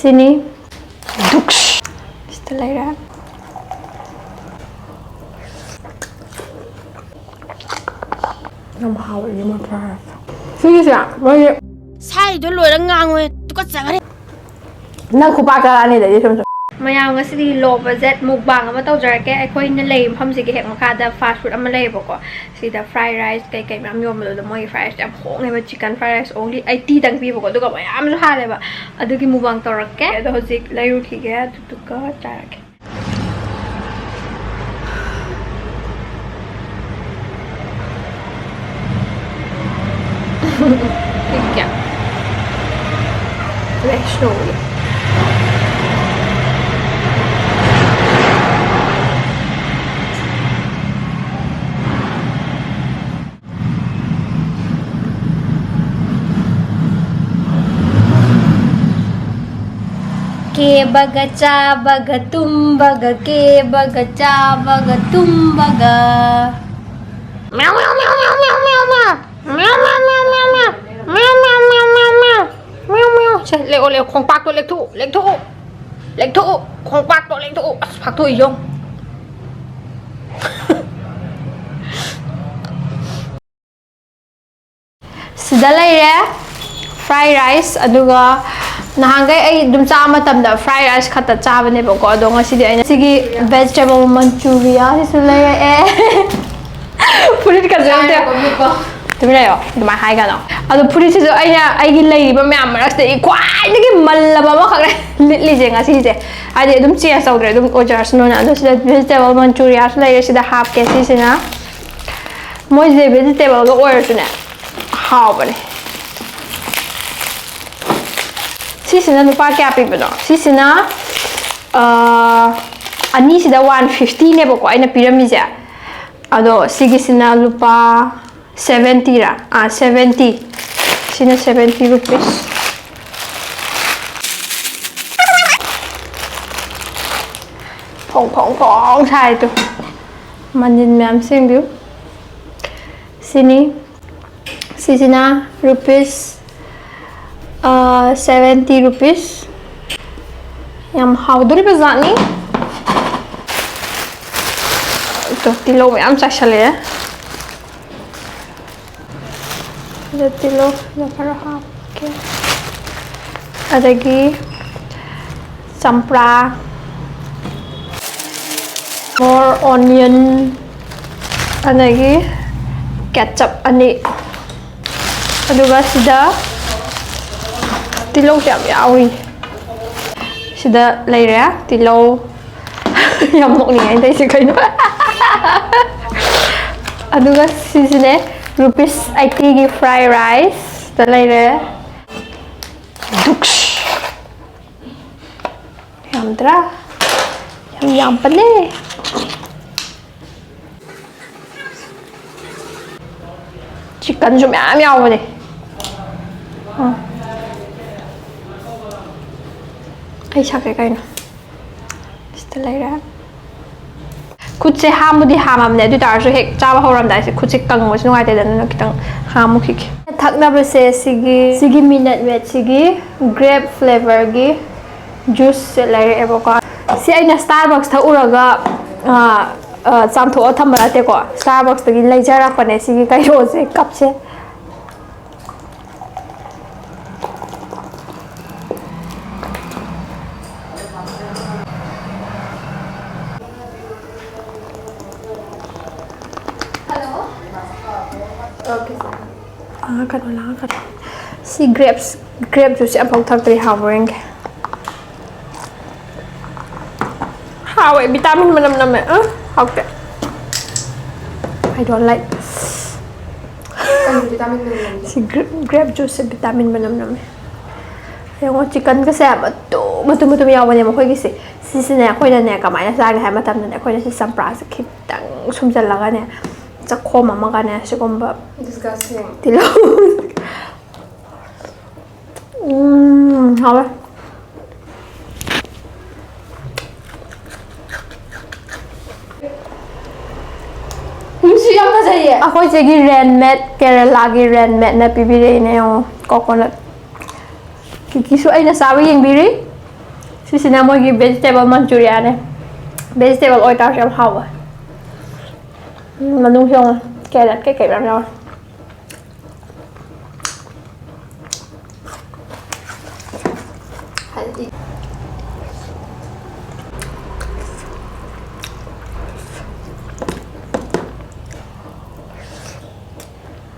Sini. Duksh. Just like that. How are you, my friend? Sige siya. May... Sai do loi lang ngang we. Tu ka chang ni. Nang kupaka ani da yisum. Mayam ngasi low budget mukbang ama tawjarake akhoi na lei pham sigi hek makada fast food ama lei bako sida fried rice kai kai mam yom lo moi fried rice am khong ne chicken fried rice only 80 dang pi bako duga mayam su ha le ba adugi mukbang tawrake ado hojik lairu ki ge tuka tarake ठीक है वैष्णवी के बगचा bug तुम bug के बगचा bug तुम bug म्याऊ म्याऊ म्याऊ म्याऊ म्याऊ म्याऊ म्याऊ म्याऊ म्याऊ म्याऊ म्याऊ म्याऊ म्याऊ म्याऊ म्याऊ म्याऊใช่เล็กโอเล็กของปากตัวเล็กทุเล็กทุเล็กทุของปากตัวเล็กทุผักทุอียงsida leire fried rice aduga nahangai ai dum cha matamda fried rice khata chabane bako ado ngasidi aina sigi vegetable manchuria sisu leire purit ka jamte tumira yo duma hai ga no ado purit sisu aina ai gi lei ba myam raste i kwai digi mallaba ma khakre litli je ngasi je adi dum chia saudre dum ojas no na ado sida vegetable manchuria leire sida half ke sisina moi je vegetable ga order tune how bane sisina lupa kya pibano sisina ani sida 150 ne bako aina pyramid ja ado sigisina lupa 70 ra 70 sina 70 rupees phong sai tu manjin myam sing biu sini sisina rupees 70 rupees yam howduri bazani to tilo yam chashale the tilo the para half okay adagi sampra more onion adagi ketchup ani aduga sida tilo yam yawi sida leire tilo yam nok ni ai dai se kai no aduga sisine rupees 80 gi fried rice da leire duksh yam dra yam pale chicken 좀 야미야오네 ai chắc cái này just like that cút chế ham một đi ham am này tôi đã rồi hết cha bao hôm đại sẽ cút chế căng một chút ngoài đây nên kita ham một kiki thắc na bơ se sigi minute met sigi grape flavor gi juice lại evoca si ai na Starbucks thau uraga cham tho tham ra te ko Starbucks gi lai jara pa ne sigi kai ro se cup se kan wala kan si grape juice ang pagtagtri hawing hawe vitamin manam okay I don't like si grape juice vitamin manam yung chicken kasi matu yawan niya makoy kasi sisi na akoy na niya kamay na sa akin hay matam na akoy na si sampra sa kitang sumsalaga niya sa koma makanya siya kumba disgusting tilo hawa siapa saya ako sige renmet Kerala gi renmet na pibili na yung coconut kikiso ay nasabi yung biri Sisina mogi vegetable manchuria ne. Vegetable oil tar yam hawa. Manung hyong carrot cái ram rau.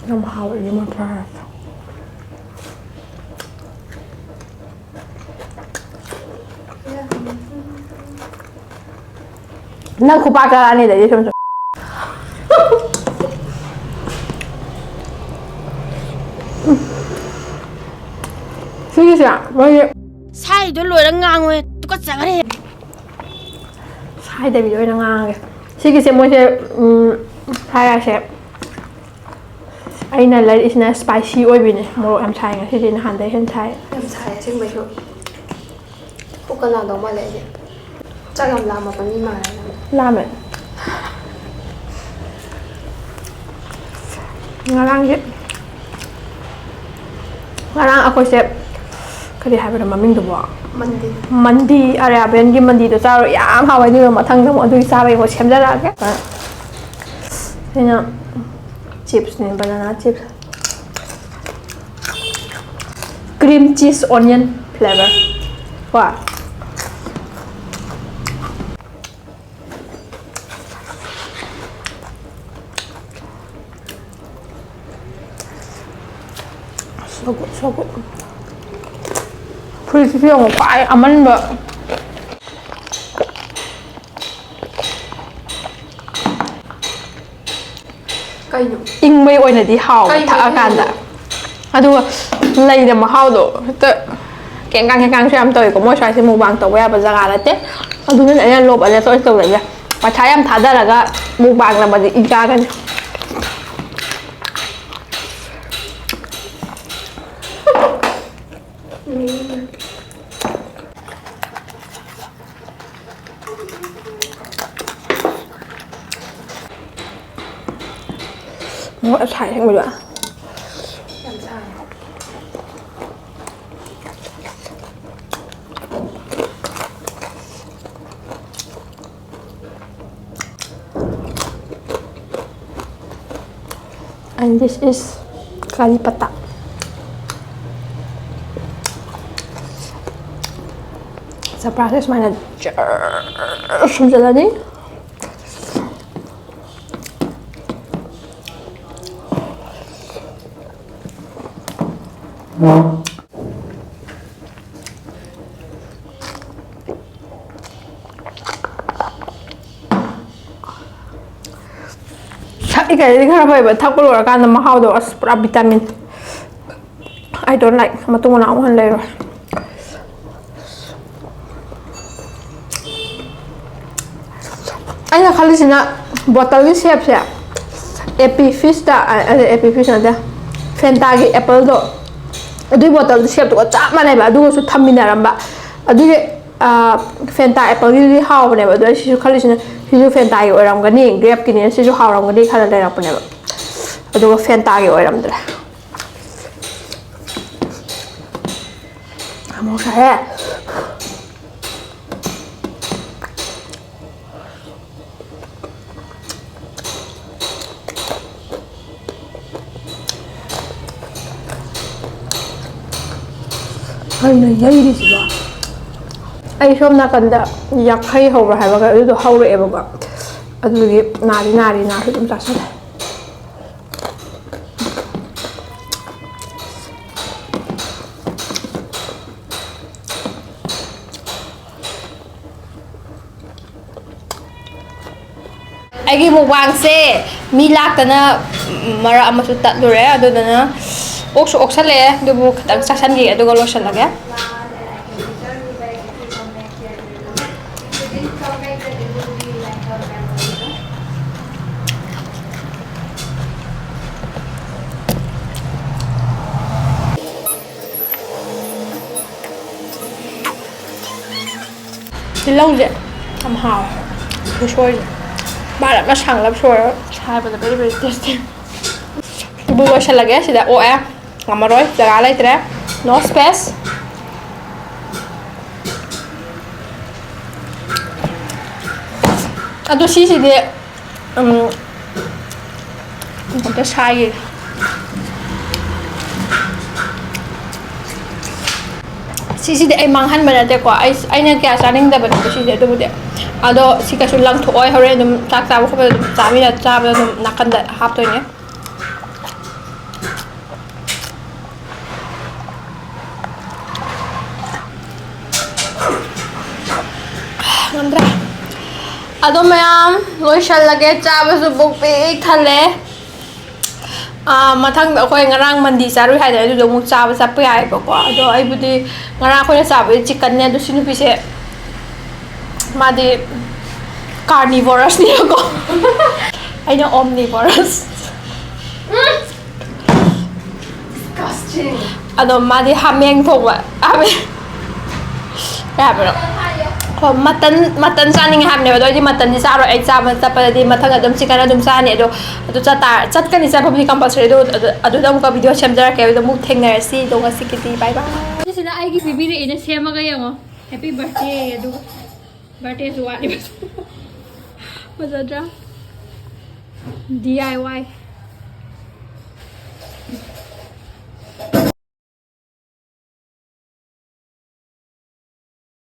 Yam hawa ni mo par. Nang kupaka ni dari sum. Sige siya, may 사이도 로랑 왜 똑같이 그래 sai tại vì nó ngang kìa. Sige siya mo siya hai ra siya. Ai na lấy is spicy oi bi ni, mo am chai nga sige na han dai hen chai. Em xài trên mấy chỗ không cần làm đóng mà lại vậy chắc làm mà còn đi mà này Ramen. Ngarang chứ. Ngarang ako siya kadi hai ba maming do ba. mình đi Mandi Arabian gi mandi do charo yam hawai ni ma thang da mo du sa bai mo chem da ra ke. Ina chips ni banana chips. Cream cheese onion flavor. Wow. So good, so good. Pretty feel quite almond but cây nhủ อิงไม่อวยนะที่เห่า ใกล้ ถ้าอาการแต่อะดูเลยเดี๋ยวมาเห่าดูแต่แกงกางช่วยทำตัวก็มั่วใช้สมูบางตัวไว้บนสกาแล้วเจ๊อะดูนั่นอะไรลบอะไรตัวตัวอะไรเนี่ยมาใช้ยำทัดได้แล้วก็มูบางแล้วมันอีกากันว่าถ่ายทั้งหมดเลย làm sao and this is kari pata surprise mana jadi 이게 karena apa tak perlu kan nama how do as vitamin I don't like sama tunggu nak makan lagi ayah kali sini botol ni siap siap epi fish dah ada epi fish ada Fanta ki apple do adu botol siap tu cak mana ba adu su thamina ramba adu Fanta apple ni how ne ba adu si kali sini sisu Fanta ki oram gani grape ki ni sisu how ram gani khala le rapne ba adu Fanta ki oram dra amo saya ai na yai di siba ai som na kan da yak khai ho ra ha ba adu do ho re ba ba adu gi nari na su dum sa sa ai gi mukbang se mi lak ta na mara amasu tat lu re adu da na oksu oksale du bu khadang sasan gi adu ga lotion lage thì lâu rồi làm hào tôi xôi rồi ba đã sẵn lắm xôi rồi hai bây giờ very tasty bùi sẽ là ghé thì đã ôi ngắm mà rồi giờ lấy thế no space ꯑꯗꯣ ꯁꯤꯁꯤꯗꯤ ꯑꯝꯇ ꯁꯥꯏꯒꯦ ꯁꯤꯁꯤꯗꯤ ꯑꯩ ꯃꯥꯡꯍꯟꯕ ꯅꯠꯇꯦꯀꯣ ꯑꯩꯅ ꯀꯌꯥ ꯆꯥꯅꯤꯡꯗꯕꯅꯦꯕ ꯁꯤꯁꯦ ꯑꯗꯨꯕꯨꯗꯤ ꯑꯗꯣ ꯁꯤ ꯀꯩꯁꯨ ꯂꯪꯊꯣꯛꯑꯣꯏ ꯍꯣꯔꯦꯟ ꯑꯗꯨꯝ ꯆꯥꯛ ꯆꯥꯕ ꯈꯣꯠꯄꯗ ꯑꯗꯨꯝ ꯆꯥꯕꯗ ꯑꯗꯨꯝ ꯅꯥꯀꯟꯗ ꯍꯥꯞꯇꯣꯏꯅꯦ ꯉꯝꯗ꯭ꯔꯦ ꯑꯗꯣ ꯃꯌꯥꯝ ꯂꯣꯏꯁꯜꯂꯒꯦ ꯆꯥꯕꯁꯨ ꯕꯨꯛ ꯄꯤꯛ ꯊꯜꯂꯦ ꯃꯊꯪꯗ ꯑꯩꯈꯣꯏ ꯉꯔꯥꯡ ꯃꯟꯗꯤ ꯆꯥꯔꯨꯏ ꯍꯥꯏꯗꯅ ꯑꯗꯨꯗꯣ ꯑꯃꯨꯛ ꯆꯥꯕ ꯆꯠꯄ ꯌꯥꯏꯑꯕꯀꯣ ꯑꯗꯣ ꯑꯩꯕꯨꯗꯤ ꯉꯔꯥꯡ ꯑꯩꯈꯣꯏꯅ ꯆꯥꯕꯗꯤ ꯆꯤꯛꯀꯟꯅꯦ ꯑꯗꯣ ꯁꯤ ꯅꯨꯄꯤꯁꯦ ꯃꯥꯗꯤ ꯀꯥꯔꯅꯤꯚꯣꯔꯁꯅꯦꯕꯀꯣ ꯑꯩꯅ ꯑꯣꯝꯅꯤꯚꯣꯔꯁ ꯑꯗꯣ ꯃꯥꯗꯤ ꯍꯥꯃꯦꯡ ꯊꯣꯡꯕ ꯍꯥꯃꯦꯡ ꯀꯩ ꯍꯥꯏꯕꯅꯣ ꯍꯣꯏ ꯃꯇꯟ ꯆꯥꯅꯤꯡꯉꯦ ꯍꯥꯏꯕꯅꯦꯕ ꯑꯗꯣ ꯑꯩꯗꯤ ꯃꯇꯟꯗꯤ ꯆꯥꯔꯣꯏ ꯑꯩ ꯆꯥꯕ ꯆꯠꯄꯗꯗꯤ ꯃꯊꯪ ꯑꯗꯨꯝ ꯆꯤꯛꯀꯟ ꯑꯗꯨꯝ ꯆꯥꯅꯤ ꯑꯗꯣ ꯑꯗꯨ ꯆꯠꯀꯅꯤ ꯆꯠꯄꯕꯨꯗꯤ ꯀꯝꯄꯜꯁꯔꯤ ꯑꯗꯨꯗ ꯑꯃꯨꯛꯀ ꯚꯤꯗꯤꯑꯣ ꯁꯦꯝꯖꯔꯛꯀꯦ ꯑꯗꯨꯗ ꯑꯃꯨꯛ ꯊꯦꯡꯅꯔꯁꯤ ꯑꯗꯣ ꯉꯁꯤꯒꯤꯗꯤ ꯕꯥꯏ ꯕꯥꯏ ꯁꯤꯁꯤꯅ ꯑꯩꯒꯤ ꯄꯤꯕꯤꯔꯛꯏꯅ ꯁꯦꯝꯃꯒ ꯌꯦꯡꯉꯣ ꯍꯦꯄꯤ ꯕꯔꯊꯗꯦ ꯑꯗꯨꯒ ꯕꯔꯊꯗꯦꯁꯨ ꯋꯥꯠꯂꯤꯕ ꯐꯖꯗ꯭ꯔꯥ DIY